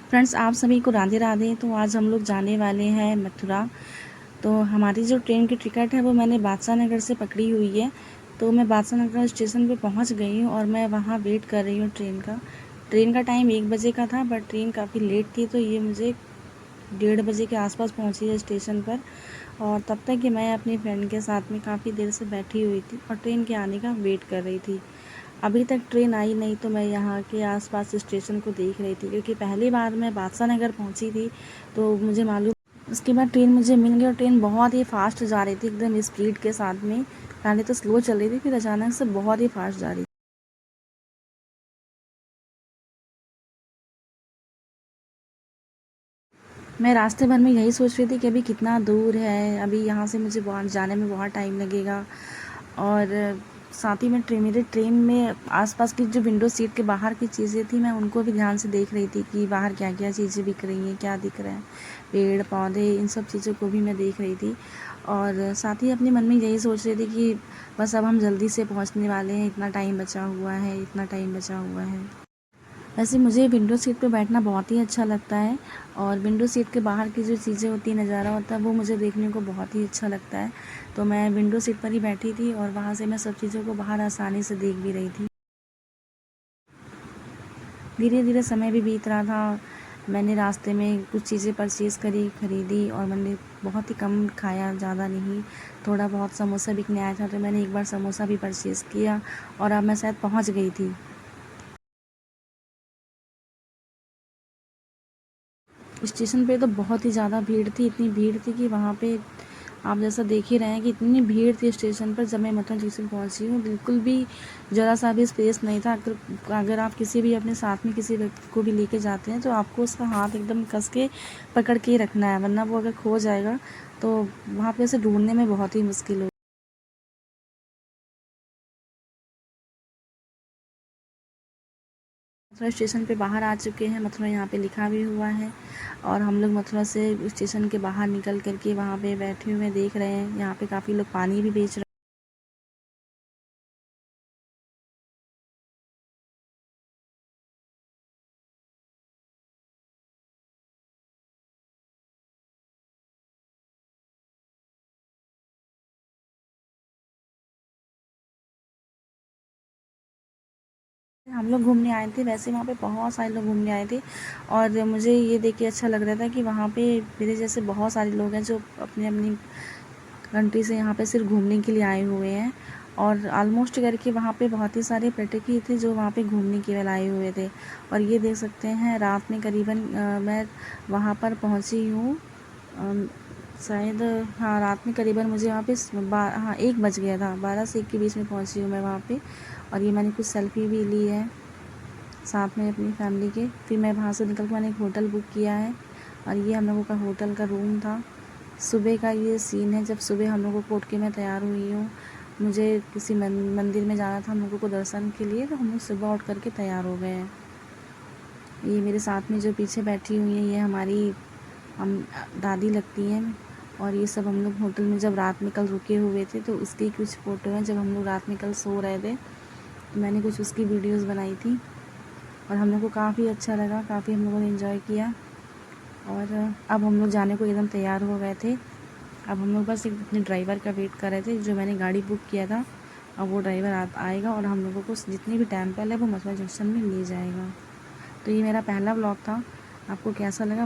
Friends, आप सभी को राधे राधे। तो आज हम लोग जाने वाले हैं मथुरा। तो हमारी जो ट्रेन की टिकट है वो मैंने बादशाह नगर से पकड़ी हुई है। तो मैं बादशाह नगर स्टेशन पे पहुंच गई हूँ और मैं वहाँ वेट कर रही हूँ ट्रेन का टाइम 1 बजे का था, बट ट्रेन काफ़ी लेट थी, तो ये मुझे 1:30 बजे के आसपास पहुँची है स्टेशन पर। और तब तक कि मैं अपनी फ्रेंड के साथ में काफ़ी देर से बैठी हुई थी और ट्रेन के आने का वेट कर रही थी। अभी तक ट्रेन आई नहीं, तो मैं यहाँ के आसपास स्टेशन को देख रही थी, क्योंकि पहली बार मैं बादशाह नगर पहुँची थी तो मुझे मालूम। उसके बाद ट्रेन मुझे मिल गई और ट्रेन बहुत ही फास्ट जा रही थी, एकदम स्पीड के साथ में। पहले तो स्लो चल रही थी, फिर अचानक से बहुत ही फास्ट जा रही थी। मैं रास्ते भर में यही सोच रही थी कि अभी कितना दूर है, अभी यहाँ से मुझे बहुत जाने में बहुत टाइम लगेगा। और साथ ही में मेरे ट्रेन में आसपास की जो विंडो सीट के बाहर की चीज़ें थी, मैं उनको भी ध्यान से देख रही थी कि बाहर क्या क्या चीज़ें बिक रही हैं, क्या दिख रहा है, पेड़ पौधे, इन सब चीज़ों को भी मैं देख रही थी। और साथ ही अपने मन में यही सोच रही थी कि बस अब हम जल्दी से पहुँचने वाले हैं, इतना टाइम बचा हुआ है, इतना टाइम बचा हुआ है। वैसे मुझे विंडो सीट पे बैठना बहुत ही अच्छा लगता है, और विंडो सीट के बाहर की जो चीज़ें होती हैं, नज़ारा होता है, वो मुझे देखने को बहुत ही अच्छा लगता है। तो मैं विंडो सीट पर ही बैठी थी और वहाँ से मैं सब चीज़ों को बाहर आसानी से देख भी रही थी। धीरे धीरे समय भी बीत रहा था। मैंने रास्ते में कुछ चीज़ें खरीदी, और मैंने बहुत ही कम खाया, ज़्यादा नहीं। थोड़ा बहुत समोसा बिकने आया था, तो मैंने एक बार समोसा भी परचेज़ किया, और अब मैं शायद पहुँच गई थी। स्टेशन पे तो बहुत ही ज़्यादा भीड़ थी, इतनी भीड़ थी कि वहाँ पे आप जैसा देख ही रहे हैं कि इतनी भीड़ थी स्टेशन पर। जब मैं मथुरा जंक्शन पहुँची हूँ, बिल्कुल भी ज़रा सा भी स्पेस नहीं था। अगर आप किसी भी अपने साथ में किसी व्यक्ति को भी लेके जाते हैं, तो आपको उसका हाथ एकदम कस के पकड़ के ही रखना है, वरना वो अगर खो जाएगा तो वहाँ पे उसे ढूंढने में बहुत ही मुश्किल हो। मथुरा स्टेशन पे बाहर आ चुके हैं, मथुरा यहाँ पे लिखा भी हुआ है। और हम लोग मथुरा से स्टेशन के बाहर निकल करके वहाँ पे बैठे हुए देख रहे हैं, यहाँ पे काफ़ी लोग पानी भी बेच रहे हैं। हम लोग घूमने आए थे, वैसे वहाँ पे बहुत सारे लोग घूमने आए थे, और मुझे ये देख के अच्छा लग रहा था कि वहाँ पे मेरे जैसे बहुत सारे लोग हैं जो अपनी अपनी कंट्री से यहाँ पे सिर्फ घूमने के लिए आए हुए हैं। और ऑलमोस्ट करके वहाँ पे बहुत ही सारे पर्यटक ही थे जो वहाँ पे घूमने केवल आए हुए थे। और ये देख सकते हैं, रात में करीबन मैं वहाँ पर पहुँची हूँ, शायद, हाँ, रात में करीबन मुझे वहाँ पे हाँ 1 बज गया था, 12 से 1 के बीच में पहुँची हूँ मैं वहाँ पे। और ये मैंने कुछ सेल्फी भी ली है साथ में अपनी फैमिली के। फिर मैं वहाँ से निकल के मैंने एक होटल बुक किया है, और ये हम लोगों का होटल का रूम था। सुबह का ये सीन है, जब सुबह हम लोगों को उठ के मैं तैयार हुई हूँ। मुझे किसी मंदिर में जाना था हम लोगों को दर्शन के लिए, तो हम लोग सुबह उठ करके तैयार हो गए हैं। ये मेरे साथ में जो पीछे बैठी हुई हैं, ये हमारी हम दादी लगती हैं। और ये सब हम लोग होटल में जब रात में कल रुके हुए थे, तो उसकी कुछ फ़ोटो हैं जब हम लोग रात में कल सो रहे थे, तो मैंने कुछ उसकी वीडियोस बनाई थी। और हम लोग को काफ़ी अच्छा लगा, काफ़ी हम लोगों ने एंजॉय किया। और अब हम लोग जाने को एकदम तैयार हो गए थे। अब हम लोग बस एक अपने ड्राइवर का वेट कर रहे थे, जो मैंने गाड़ी बुक किया था। अब वो ड्राइवर आएगा और हम लोगों को जितनी भी टेम्पल है वो मथुरा जंक्शन में ले जाएगा। तो ये मेरा पहला व्लॉग था। आपको कैसा लगा?